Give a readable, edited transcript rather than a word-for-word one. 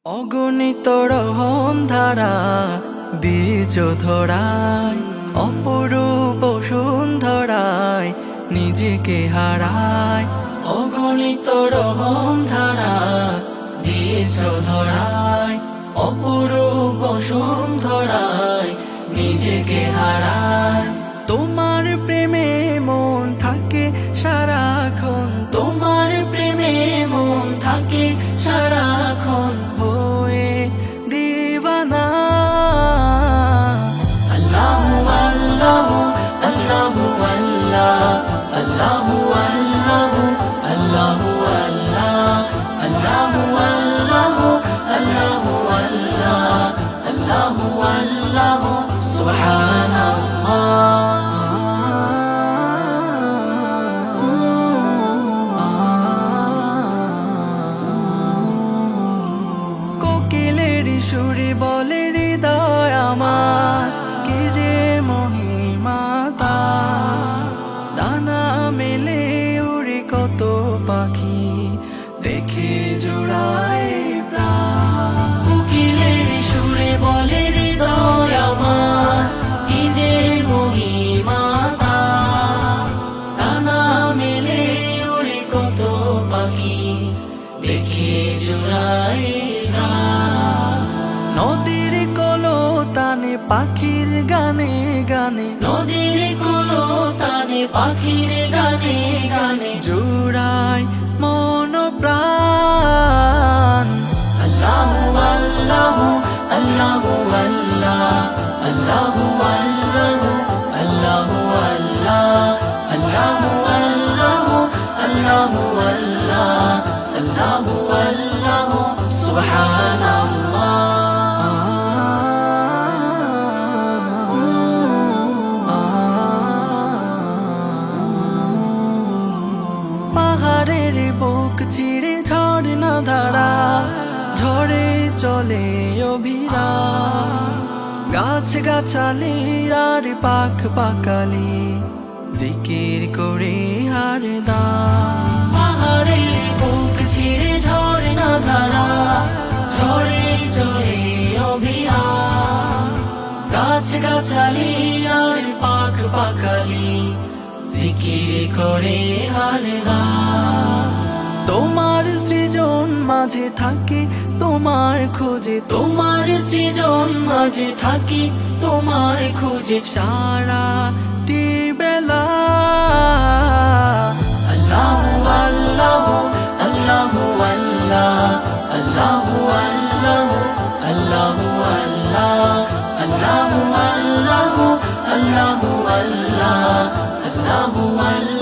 অগণিত রহম ধারা দিয়েছ ধরায়, অপরূপ সুন্দরায় নিজেকে হারায়। অগণিত রহম ধারা দিয়েছ ধরায়, অপরূপ সুন্দরায় নিজেকে হারায়। তোমার প্রেমে মন থাকে সারাক্ষণ, তোমার প্রেমে মন থাকে সারাক্ষণ হয়ে দিবানা। আল্লাহু আল্লাহু আল্লাহু আল্লাহ, আল্লাহু আল্লাহু আল্লাহু আল্লাহ, আল্লাহু আল্লাহু আল্লাহু আল্লাহ, আল্লাহু আল্লাহু সুবহানাল্লাহ। সুরে বলে হৃদয় আমার, কি যে মহিমা তার। ডানা মেলে উড়ে কত পাখি, দেখে জোড়ায় প্রাণ। কোকিলের সুরে বলে হৃদয় আমার, কি যে মহিমা তার। ডানা মেলে উড়ে কত পাখি, দেখে জোড়ায় নদীর কলো তানে পাখির গানে গানে, নদীর কলো তানে পাখির গানে গানে জুড়ায় মন প্রাণ। আল্লাহু আল্লাহু আল্লাহু আল্লাহ, আল্লাহু আল্লাহু আল্লাহু আল্লাহ, আল্লাহু আল্লাহু আল্লাহু আল্লাহ, আল্লাহু আল্লাহু সুবহানাল্লাহ। পাহাড়ের বুক চিড়ে ঝর্ণা ধারা, ঝরে চলে অভিরাম। গাছ গাছালি আর পাখ পাকালি জিকির করে হারদাম। পাহাড়ের বুক চিড়ে ঝর্ণা ধারা, ঝরে চলে অভিরাম। গাছ গাছালি আর পাখ পাকালি জিকির করে হারদাম। তোমার সৃজন মাঝে থাকি তোমার খোঁজে, তোমার সৃজন মাঝে থাকি তোমার খোঁজে সারাটি বেলা। আল্লাহু আল্লাহু আল্লাহু আল্লাহ, আল্লাহু আল্লাহু আল্লাহু আল্লাহ, আল্লাহু আল্লাহু আল্লাহু আল্লাহ, আল্লাহু আল্লাহু